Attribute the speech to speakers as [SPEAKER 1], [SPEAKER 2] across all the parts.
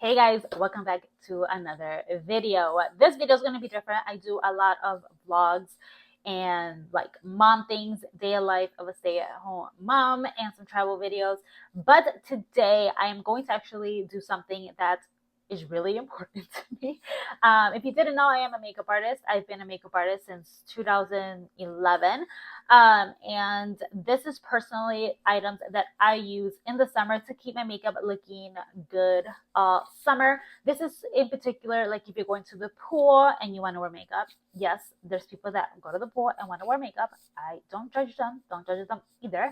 [SPEAKER 1] Hey guys, welcome back to another video. This video is going to be different. I do a lot of vlogs and like mom things, day of life of a stay-at-home mom, and some travel videos. But today I am going to actually do something that is really important to me. If you didn't know, I am a makeup artist. I've been a makeup artist since 2011. And this is personally items that I use in the summer to keep my makeup looking good all summer. This is in particular, like if you're going to the pool and you want to wear makeup. Yes, there's people that go to the pool and want to wear makeup. I don't judge them. Don't judge them either.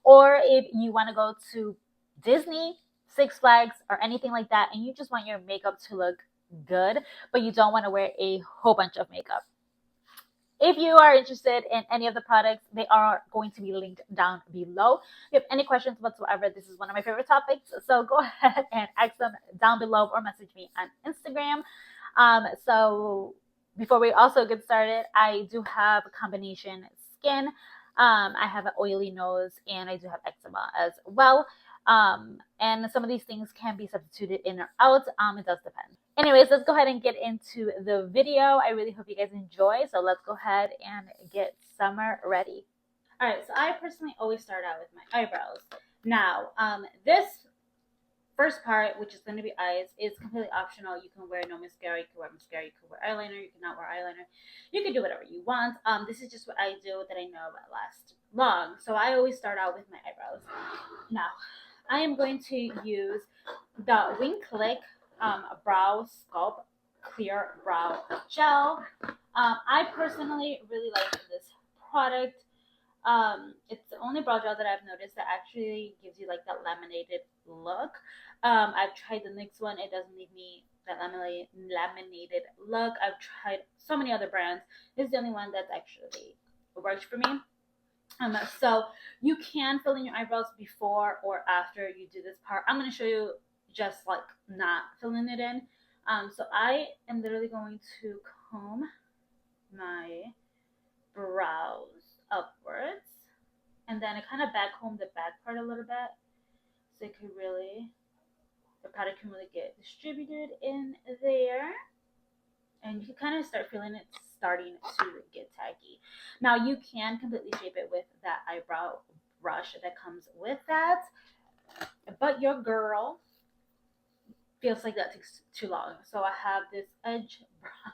[SPEAKER 1] Or if you want to go to Disney, Six Flags, or anything like that, and you just want your makeup to look good, but you don't want to wear a whole bunch of makeup. If you are interested in any of the products, they are going to be linked down below. If you have any questions whatsoever, this is one of my favorite topics, so go ahead and ask them down below or message me on Instagram. So before we also get started, I do have combination skin. I have an oily nose, and I do have eczema as well. And some of these things can be substituted in or out. It does depend. Anyways, let's go ahead and get into the video. I really hope you guys enjoy. So let's go ahead and get summer ready. All right, so I personally always start out with my eyebrows. Now, this first part, which is going to be eyes, is completely optional. You can wear no mascara, you can wear mascara, you can wear eyeliner, you cannot wear eyeliner. You can do whatever you want. This is just what I do that I know that lasts long. So I always start out with my eyebrows. Now, I am going to use the WinkClique Brow Sculpt Clear Brow Gel. I personally really like this product. It's the only brow gel that I've noticed that actually gives you like that laminated look. I've tried the NYX one. It doesn't leave me that laminated look. I've tried so many other brands. This is the only one that's actually works for me. So you can fill in your eyebrows before or after you do this part. I'm going to show you just like not filling it in. So I am literally going to comb my brows upwards, and then I kind of back comb the back part a little bit so it could really, the product can really get distributed in there. And you can kind of start feeling it starting to get tacky. Now you can completely shape it with that eyebrow brush that comes with that, but your girl feels like that takes too long. So I have this edge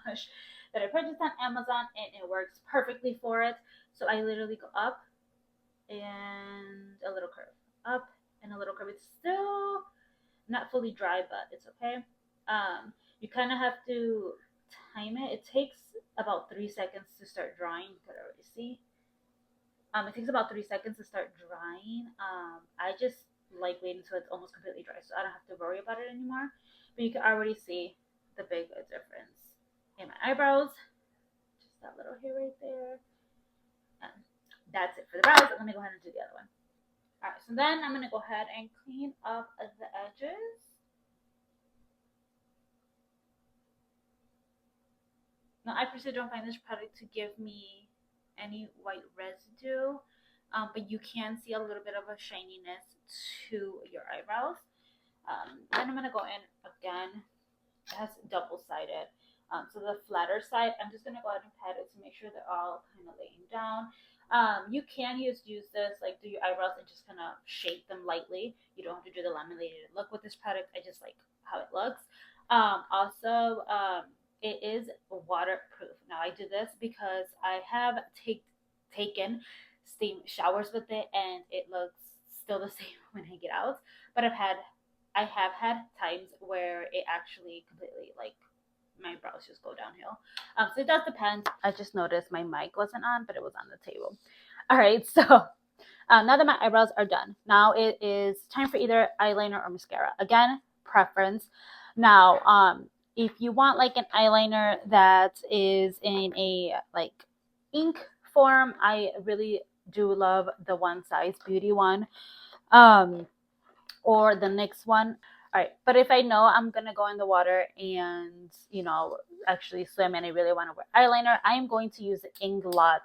[SPEAKER 1] brush that I purchased on Amazon, and it works perfectly for it. So I literally go up and a little curve, up and a little curve. It's still not fully dry, but it's okay. You kind of have to time it. It takes about 3 seconds to start drying. You could already see. It takes about 3 seconds to start drying. I just like waiting until it's almost completely dry, so I don't have to worry about it anymore. But you can already see the big difference in my eyebrows. Just that little hair right there. And that's it for the brows. Let me go ahead and do the other one. All right, so then I'm gonna go ahead and clean up the edges. Now, I personally don't find this product to give me any white residue, but you can see a little bit of a shininess to your eyebrows. Then I'm going to go in again. It has double-sided. So the flatter side, I'm just going to go ahead and pat it to make sure they're all kind of laying down. You can use this, like do your eyebrows and just kind of shape them lightly. You don't have to do the laminated look with this product. I just like how it looks. Also, it is waterproof. Now I do this because I have taken steam showers with it, and it looks still the same when I get out. But I have had times where it actually completely, like, my brows just go downhill. So it does depend. I just noticed my mic wasn't on, but it was on the table. All right, so now that my eyebrows are done, now it is time for either eyeliner or mascara. Again, preference. Now, if you want like an eyeliner that is in a like ink form, I really do love the One Size Beauty one, or the NYX one. All right, but if I know I'm gonna go in the water and actually swim, and I really want to wear eyeliner, I am going to use the Inglot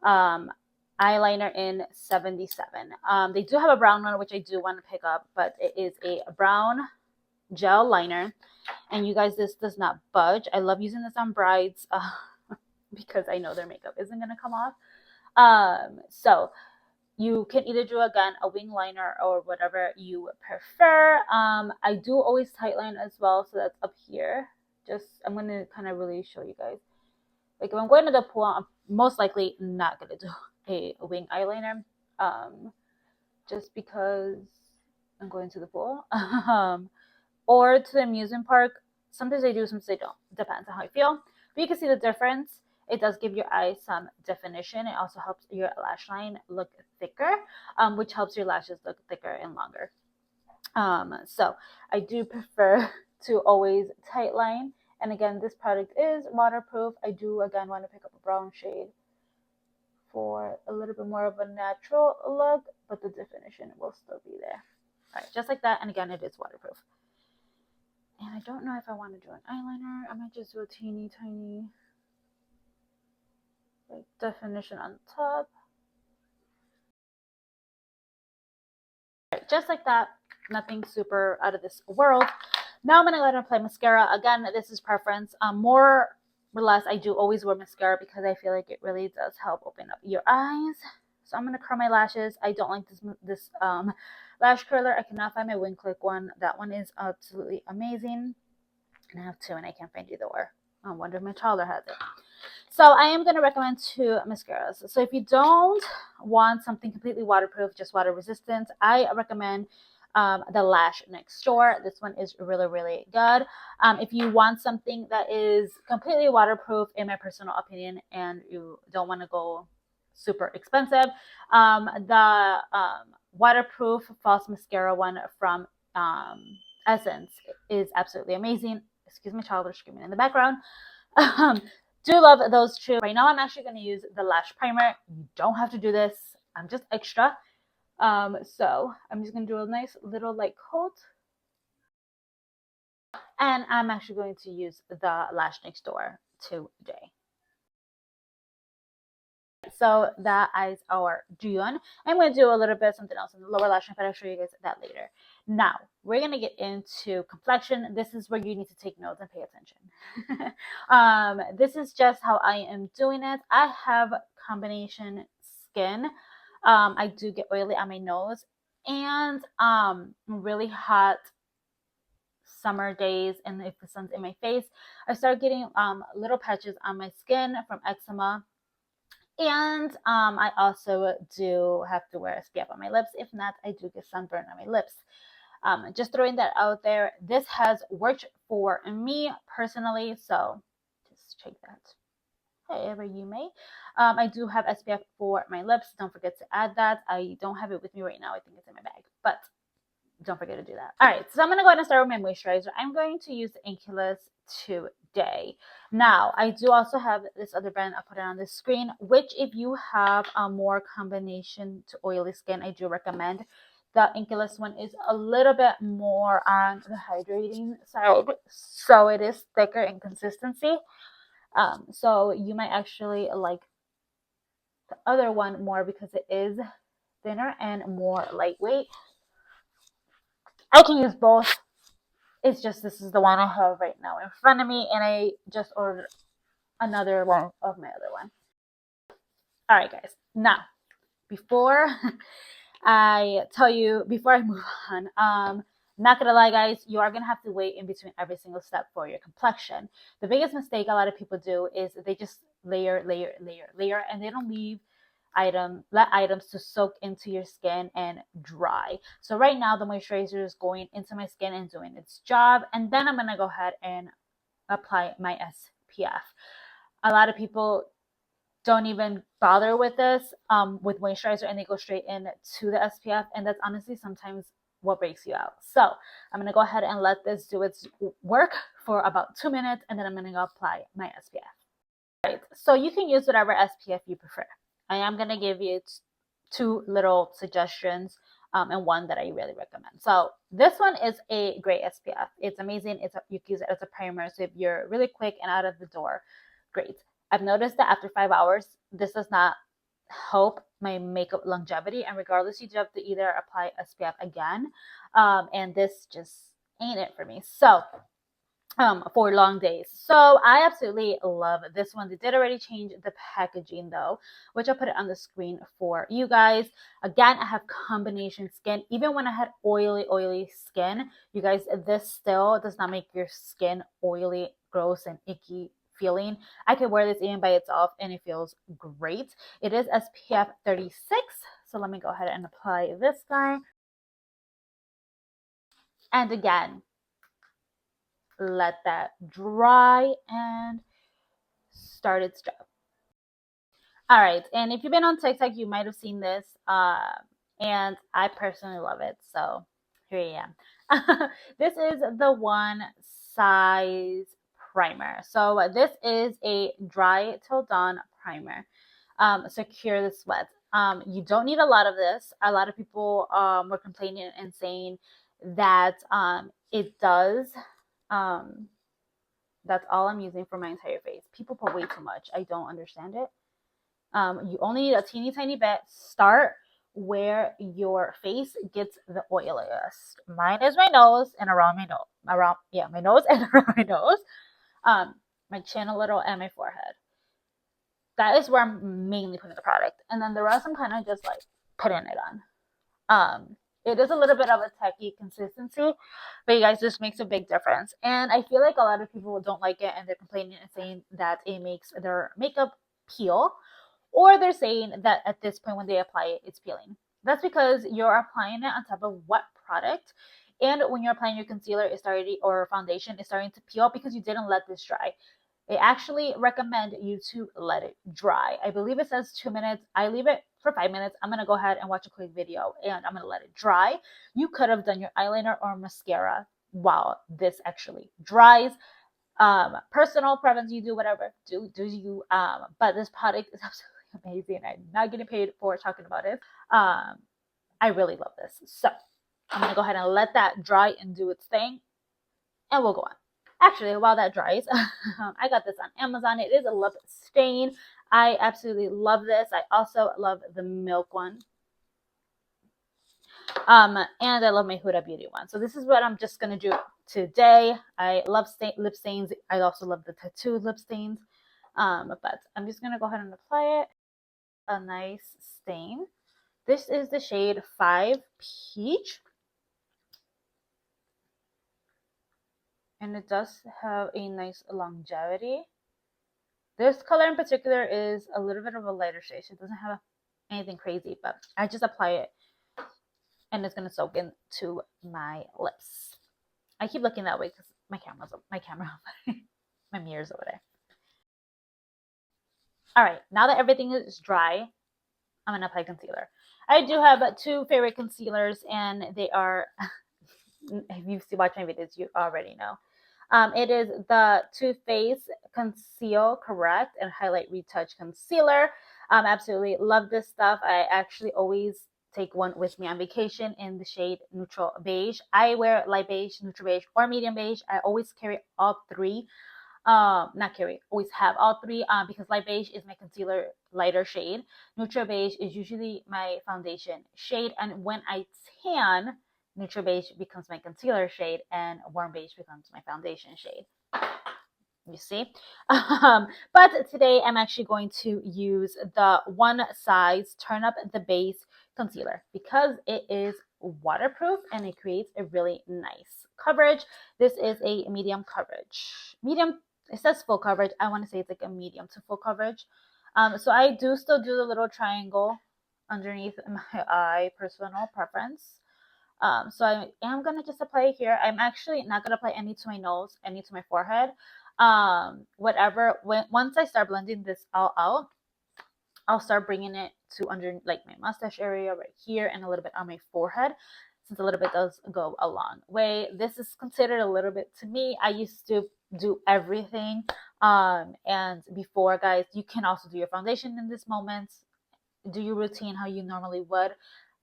[SPEAKER 1] eyeliner in 77. They do have a brown one which I do want to pick up, but it is a brown gel liner. And you guys, this does not budge. I love using this on brides because I know their makeup isn't going to come off. So you can either do, again, a wing liner or whatever you prefer. I do always tightline as well, so that's up here. I'm going to kind of really show you guys. Like, if I'm going to the pool, I'm most likely not going to do a wing eyeliner, just because I'm going to the pool. Or to the amusement park. Sometimes I do, sometimes I don't. Depends on how I feel. But you can see the difference. It does give your eyes some definition. It also helps your lash line look thicker, which helps your lashes look thicker and longer. So I do prefer to always tightline. And again, this product is waterproof. I do, again, want to pick up a brown shade for a little bit more of a natural look, but the definition will still be there. All right, just like that. And again, it is waterproof. And I don't know if I want to do an eyeliner. I might just do a teeny tiny like definition on top. Right, just like that. Nothing super out of this world. Now I'm going to go ahead and apply mascara. Again, this is preference. More or less, I do always wear mascara because I feel like it really does help open up your eyes. So I'm going to curl my lashes. I don't like this lash curler. I cannot find my WinkClique one. That one is absolutely amazing. And I have two, and I can't find either or. I wonder if my toddler has it. So I am going to recommend two mascaras. So if you don't want something completely waterproof, just water resistant, I recommend the Lash Next Door. This one is really, really good. If you want something that is completely waterproof, in my personal opinion, and you don't want to go super expensive, the waterproof false mascara one from Essence is absolutely amazing. Excuse me, child, they're screaming in the background. Do love those two. Right now, I'm actually going to use the Lash Primer. You don't have to do this. I'm just extra. So I'm just going to do a nice little like coat. And I'm actually going to use the Lash Next Door today. So that is our done. I'm going to do a little bit of something else in the lower lash line, but I'll show you guys that later. Now, we're going to get into complexion. This is where you need to take notes and pay attention. This is just how I am doing it. I have combination skin. I do get oily on my nose, and really hot summer days, and if the sun's in my face, I start getting little patches on my skin from eczema. And I also do have to wear SPF on my lips. If not, I do get sunburn on my lips. Just throwing that out there. This has worked for me personally, so just check that however you may. I do have SPF for my lips. Don't forget to add that. I don't have it with me right now. I think it's in my bag, but don't forget to do that. All right, so I'm going to go ahead and start with my moisturizer. I'm going to use the Inculus today. Now, I do also have this other brand. I'll put it on the screen, which if you have a more combination to oily skin, I do recommend. The Inculus one is a little bit more on the hydrating side, so it is thicker in consistency. So you might actually like the other one more because it is thinner and more lightweight. I can use both. It's just this is the one I have right now in front of me, and I just ordered another one of my other one. All right, guys. Now, before I move on, not gonna lie, guys, you are gonna have to wait in between every single step for your complexion. The biggest mistake a lot of people do is they just layer, and they don't let items to soak into your skin and dry. So right now the moisturizer is going into my skin and doing its job, and then I'm gonna go ahead and apply my SPF. A lot of people don't even bother with this with moisturizer, and they go straight into the SPF, and that's honestly sometimes what breaks you out. So I'm gonna go ahead and let this do its work for about 2 minutes, and then I'm gonna go apply my SPF. All right, so you can use whatever SPF you prefer. I am going to give you two little suggestions and one that I really recommend. So this one is a great SPF. It's amazing. You can use it as a primer. So if you're really quick and out of the door, great. I've noticed that after 5 hours, this does not help my makeup longevity. And regardless, you do have to either apply SPF again. And this just ain't it for me. So for long days. So I absolutely love this one. They did already change the packaging though, which I'll put it on the screen for you guys. Again, I have combination skin. Even when I had oily skin, you guys, this still does not make your skin oily, gross, and icky feeling. I can wear this even by itself and it feels great. It is SPF 36. So let me go ahead and apply this guy. And again, let that dry and start its job. All right, and if you've been on TikTok, you might have seen this, and I personally love it. So here I am. This is the One Size Primer. So this is a dry till dawn primer. Secure the sweat. You don't need a lot of this. A lot of people were complaining and saying that it does. That's all I'm using for my entire face. People put way too much. I don't understand it. You only need a teeny tiny bit. Start where your face gets the oiliest. Mine is my nose and around my nose. My nose and around my nose. My chin a little and my forehead. That is where I'm mainly putting the product. And then the rest I'm kind of just like putting it on. It is a little bit of a techie consistency, but you guys, this makes a big difference. And I feel like a lot of people don't like it and they're complaining and saying that it makes their makeup peel, or they're saying that at this point when they apply it, it's peeling. That's because you're applying it on top of wet product. And when you're applying your concealer, it's starting, or foundation, it's starting to peel because you didn't let this dry. They actually recommend you to let it dry. I believe it says 2 minutes. I leave it for 5 minutes. I'm going to go ahead and watch a quick video and I'm going to let it dry. You could have done your eyeliner or mascara while this actually dries. Personal preference, you do whatever. Do you. But this product is absolutely amazing. I'm not getting paid for talking about it. I really love this. So I'm going to go ahead and let that dry and do its thing. And we'll go on. Actually, while that dries, I got this on Amazon. It is a lip stain. I absolutely love this. I also love the milk one. And I love my Huda Beauty one. So this is what I'm just going to do today. I love lip stains. I also love the tattooed lip stains. But I'm just going to go ahead and apply it. A nice stain. This is the shade 5 Peach. And it does have a nice longevity. This color in particular is a little bit of a lighter shade. So it doesn't have anything crazy, but I just apply it and it's going to soak into my lips. I keep looking that way because my mirror's over there. All right, now that everything is dry, I'm going to apply concealer. I do have 2 favorite concealers, and they are, if you've watched my videos, you already know. It is the Too Faced Conceal Correct and Highlight Retouch Concealer. Absolutely love this stuff. I actually always take one with me on vacation in the shade Neutral Beige. I wear light beige, neutral beige, or medium beige. I always carry all 3. Always have all 3 because light beige is my concealer lighter shade. Neutral beige is usually my foundation shade. And when I tan, neutral beige becomes my concealer shade and warm beige becomes my foundation shade. You see? But today I'm actually going to use the One Size Turn Up the Base Concealer because it is waterproof and it creates a really nice coverage. This is a medium coverage. Medium, it says full coverage. I want to say it's like a medium to full coverage. So I do still do the little triangle underneath my eye, personal preference. So I am going to just apply it here. I'm actually not going to apply any to my nose, any to my forehead. Once I start blending this all out, I'll start bringing it to under like my mustache area right here and a little bit on my forehead, since a little bit does go a long way. This is considered a little bit to me. I used to do everything. And before, guys, you can also do your foundation in this moment. Do your routine how you normally would.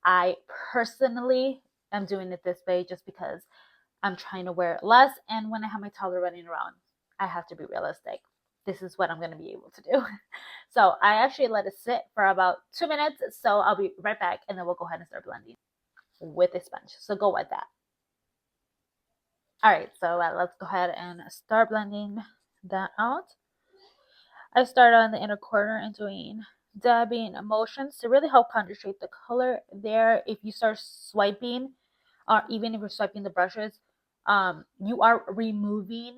[SPEAKER 1] I personally am doing it this way just because I'm trying to wear less. And when I have my toddler running around, I have to be realistic. This is what I'm going to be able to do. So I actually let it sit for about 2 minutes. So I'll be right back and then we'll go ahead and start blending with a sponge. So go with that. All right, so let's go ahead and start blending that out. I start on the inner corner and doing dabbing motions to really help concentrate the color there. If you start swiping, or even if you're swiping the brushes, you are removing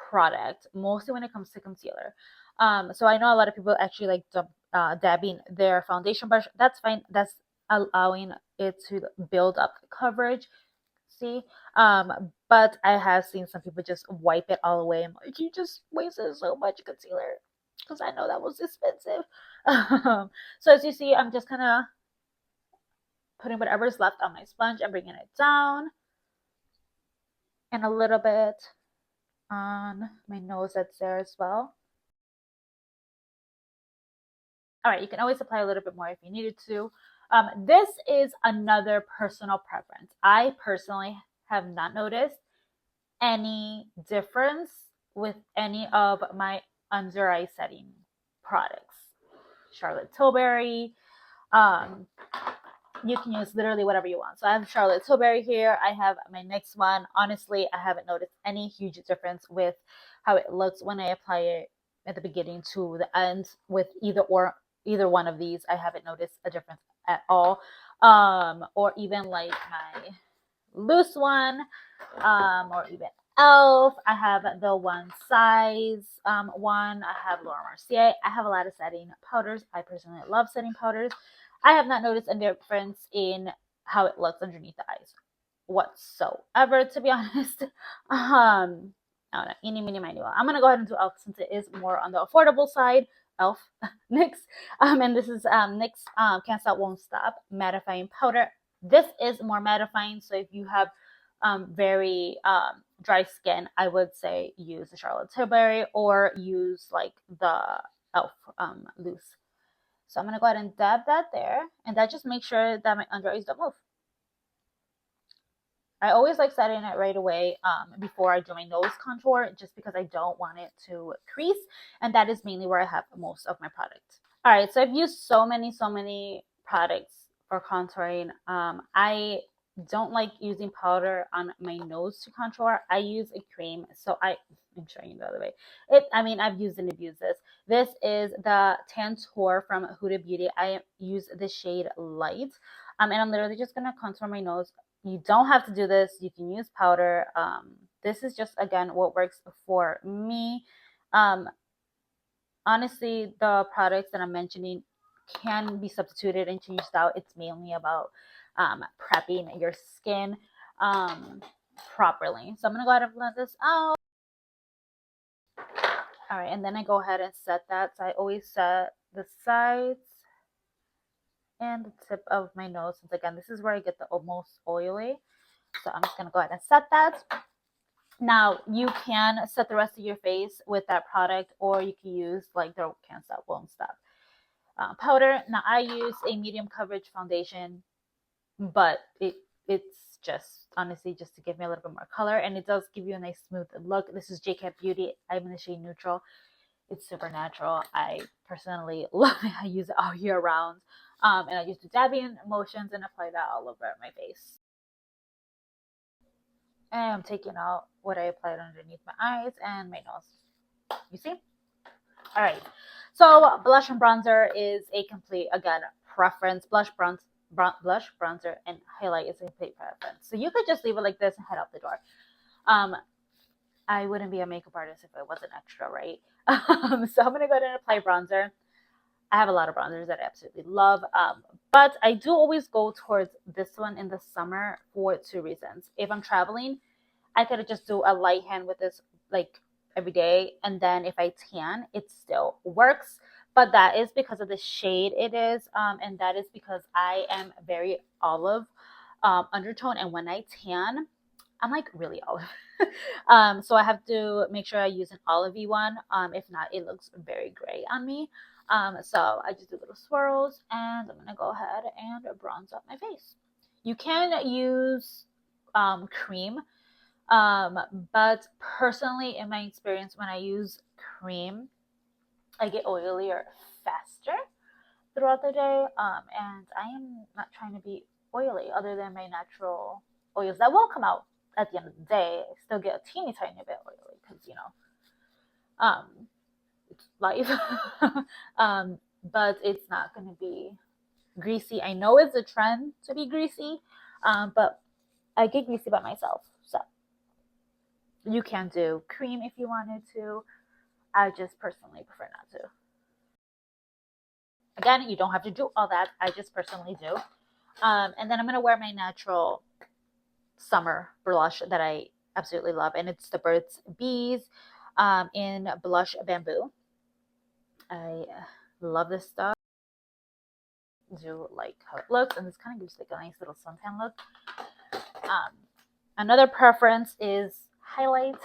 [SPEAKER 1] product, mostly when it comes to concealer. So I know a lot of people actually like dabbing their foundation brush. That's fine. That's allowing it to build up coverage. See, but I have seen some people just wipe it all away. I'm like, you just wasted so much concealer because I know that was expensive. So as you see, I'm just kind of putting whatever's left on my sponge and bringing it down, and a little bit on my nose that's there as well. All right, you can always apply a little bit more if you needed to. This is another personal preference. I personally have not noticed any difference with any of my under eye setting products. Charlotte Tilbury, you can use literally whatever you want. So I have Charlotte Tilbury here. I have my next one. Honestly, I haven't noticed any huge difference with how it looks when I apply it at the beginning to the end with either one of these. I haven't noticed a difference at all. Or even like my loose one, or even Elf. I have the One Size one. I have Laura Mercier. I have a lot of setting powders. I personally love setting powders. I have not noticed a difference in how it looks underneath the eyes whatsoever, to be honest. I don't know, eeny, meeny, miny, mo. I'm gonna go ahead and do Elf since it is more on the affordable side. Elf NYX, and this is NYX Can't Stop Won't Stop mattifying powder. This is more mattifying, so if you have very dry skin, I would say use the Charlotte Tilbury or use like the Elf loose. So I'm gonna go ahead and dab that there, and that just makes sure that my under eyes don't move. I always like setting it right away before I do my nose contour, just because I don't want it to crease, and that is mainly where I have most of my products. All right, so I've used so many products for contouring. I don't like using powder on my nose to contour. I use a cream, so I'm showing you the other way. I've used and abused this. This is the Tantour from Huda Beauty. I use the shade Light, and I'm literally just gonna contour my nose. You don't have to do this. You can use powder. This is just, again, what works for me. Honestly, the products that I'm mentioning can be substituted and changed out. It's mainly about prepping your skin properly. So I'm going to go ahead and blend this out. All right, and then I go ahead and set that. So I always set the sides and the tip of my nose, since again, this is where I get the most oily. So I'm just going to go ahead and set that. Now, you can set the rest of your face with that product, or you can use like the Can't Stop Won't Stop powder. Now, I use a medium coverage foundation, but it's just honestly just to give me a little bit more color, and it does give you a nice smooth look. This is JCat Beauty. I'm in the shade Neutral. It's super natural. I personally love it. I use it all year round, and I use the dabbing motions and apply that all over my face. And I'm taking out what I applied underneath my eyes and my nose. You see? All right. So blush and bronzer is a complete, again, preference. Blush, bronzer, and highlight is a complete preference. So you could just leave it like this and head out the door. I wouldn't be a makeup artist if I wasn't extra, right? So I'm going to go ahead and apply bronzer. I have a lot of bronzers that I absolutely love, but I do always go towards this one in the summer for two reasons. If I'm traveling, I could just do a light hand with this like every day, and then if I tan, it still works. But that is because of the shade it is, and that is because I am very olive undertone, and when I tan, I'm like really olive. So I have to make sure I use an olivey one. If not, it looks very gray on me. So I just do little swirls, and I'm gonna go ahead and bronze up my face. You can use cream, but personally, in my experience, when I use cream, I get oilier faster throughout the day, and I am not trying to be oily other than my natural oils that will come out at the end of the day, I still get a teeny tiny bit oily because, you know, it's life. But it's not going to be greasy. I know it's a trend to be greasy, but I get greasy by myself. So you can do cream if you wanted to. I just personally prefer not to. Again, you don't have to do all that. I just personally do. And then I'm going to wear my natural summer blush that I absolutely love. And it's the Burt's Bees in Blush Bamboo. I love this stuff. Do like how it looks. And this kind of gives like a nice little suntan look. Another preference is highlight.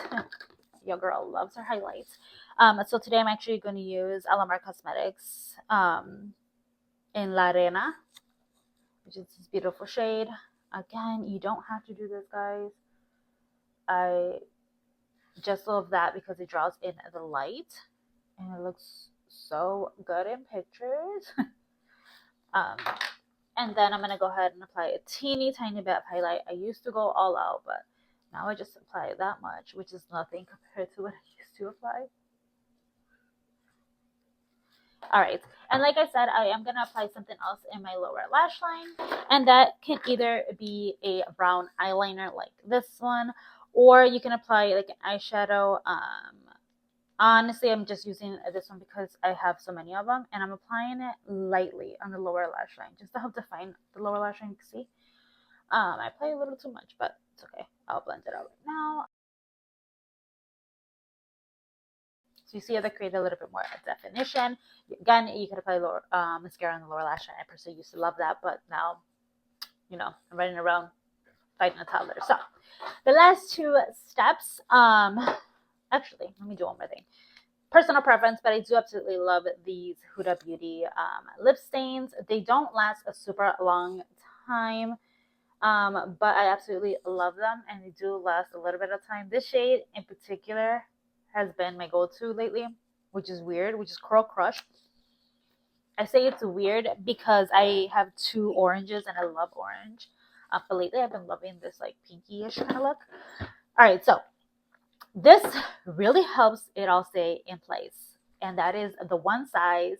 [SPEAKER 1] Your girl loves her highlights. So today I'm actually going to use Alamar Cosmetics in La Arena, which is this beautiful shade. Again, you don't have to do this, guys. I just love that because it draws in the light and it looks so good in pictures. And then I'm going to go ahead and apply a teeny tiny bit of highlight. I used to go all out, but now I just apply that much, which is nothing compared to what I used to apply. All right, and like I said, I am going to apply something else in my lower lash line, and that can either be a brown eyeliner like this one, or you can apply like an eyeshadow. Honestly, I'm just using this one because I have so many of them, and I'm applying it lightly on the lower lash line just to help define the lower lash line. You can see I apply a little too much, but it's okay. I'll blend it out right now. So you see how they create a little bit more definition. Again, you can apply lower, mascara on the lower lash line. I personally used to love that, but now, you know, I'm running around fighting a toddler. So the last two steps, actually, let me do one more thing. Personal preference, but I do absolutely love these Huda Beauty lip stains. They don't last a super long time, but I absolutely love them, and they do last a little bit of time. This shade in particular has been my go-to lately, which is weird, which is Coral Crush. I say it's weird because I have two oranges and I love orange. But lately I've been loving this like pinky-ish kind of look. All right, so this really helps it all stay in place. And that is the One Size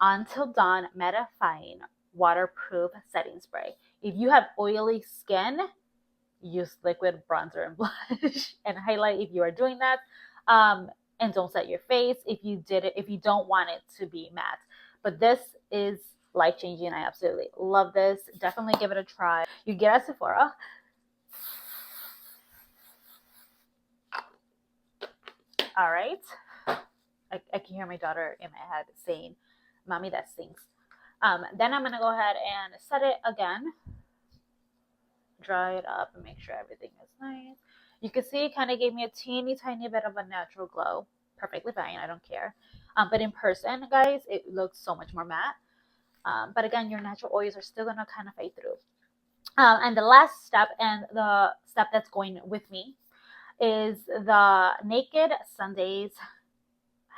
[SPEAKER 1] Until Dawn Mattifying Waterproof Setting Spray. If you have oily skin, use liquid bronzer and blush and highlight if you are doing that. And don't set your face if you don't want it to be matte. But this is life-changing. I absolutely love this. Definitely give it a try. You get at Sephora. All right. I can hear my daughter in my head saying, "Mommy, that stinks." Then I'm going to go ahead and set it again. Dry it up and make sure everything is nice. You can see it kind of gave me a teeny tiny bit of a natural glow. Perfectly fine, I don't care. But in person, guys, it looks so much more matte. But again, your natural oils are still going to kind of fade through. And the last step, and the step that's going with me, is the Naked Sundays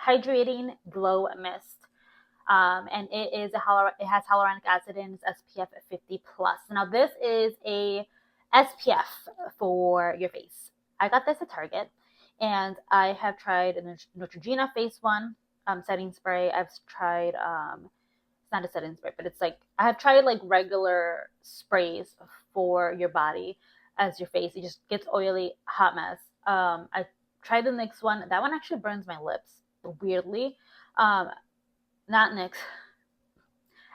[SPEAKER 1] Hydrating Glow Mist. And it has hyaluronic acid and it's SPF 50 plus. Now this is a SPF for your face. I got this at Target, and I have tried a Neutrogena face one setting spray. I've tried it's not a setting spray, but it's like I have tried like regular sprays for your body as your face. It just gets oily, hot mess. I tried the NYX one. That one actually burns my lips weirdly. Not NYX.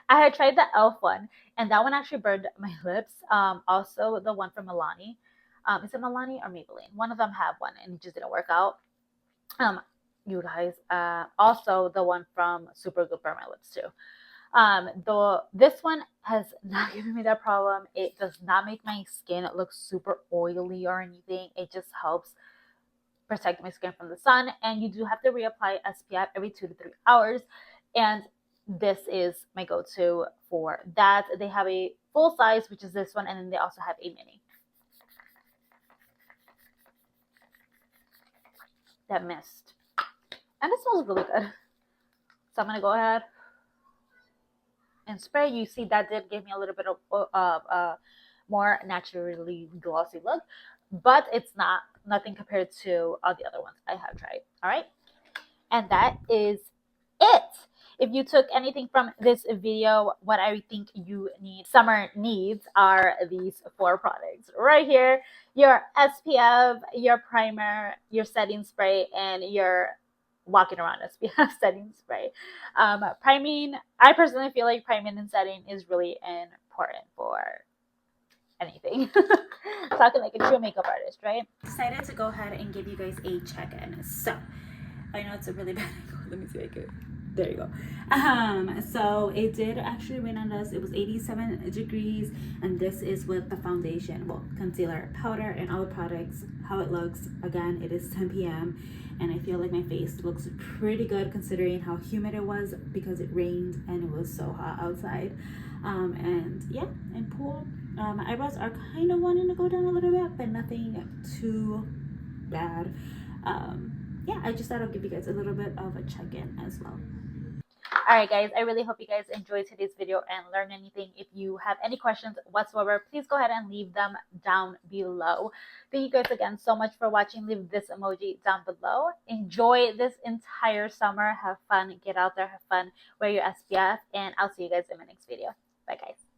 [SPEAKER 1] I had tried the e.l.f. one, and that one actually burned my lips. Also, the one from Milani. Is it Milani or Maybelline? One of them had one, and it just didn't work out. You guys. Also, the one from Supergoop burned my lips too. This one has not given me that problem. It does not make my skin look super oily or anything. It just helps protect my skin from the sun, and you do have to reapply SPF every 2 to 3 hours. And this is my go-to for that. They have a full size, which is this one, and then they also have a mini. That mist. And it smells really good. So I'm going to go ahead and spray. You see that did give me a little bit of more naturally glossy look. but it's nothing compared to all the other ones I have tried. All right, and that is it. If you took anything from this video, what I think you need, summer needs, are these 4 products right here: your SPF, your primer, your setting spray, and your walking around SPF setting spray. Priming, I personally feel like priming and setting is really important for anything. Talking like a true makeup artist, right? Decided to go ahead and give you guys a check-in. So I know it's a really bad angle. Let me see if I can. There you go. So it did actually rain on us. It was 87 degrees, and this is with the foundation, well, concealer, powder, and all the products. How it looks. Again, it is 10 p.m. and I feel like my face looks pretty good considering how humid it was because it rained and it was so hot outside. And yeah, and pool. My eyebrows are kind of wanting to go down a little bit, but nothing too bad. Yeah, I just thought I'll give you guys a little bit of a check-in as well. All right, guys, I really hope you guys enjoyed today's video and learned anything. If you have any questions whatsoever, please go ahead and leave them down below. Thank you guys again so much for watching. Leave this emoji down below. Enjoy this entire summer. Have fun. Get out there. Have fun. Wear your SPF. And I'll see you guys in my next video. Bye, guys.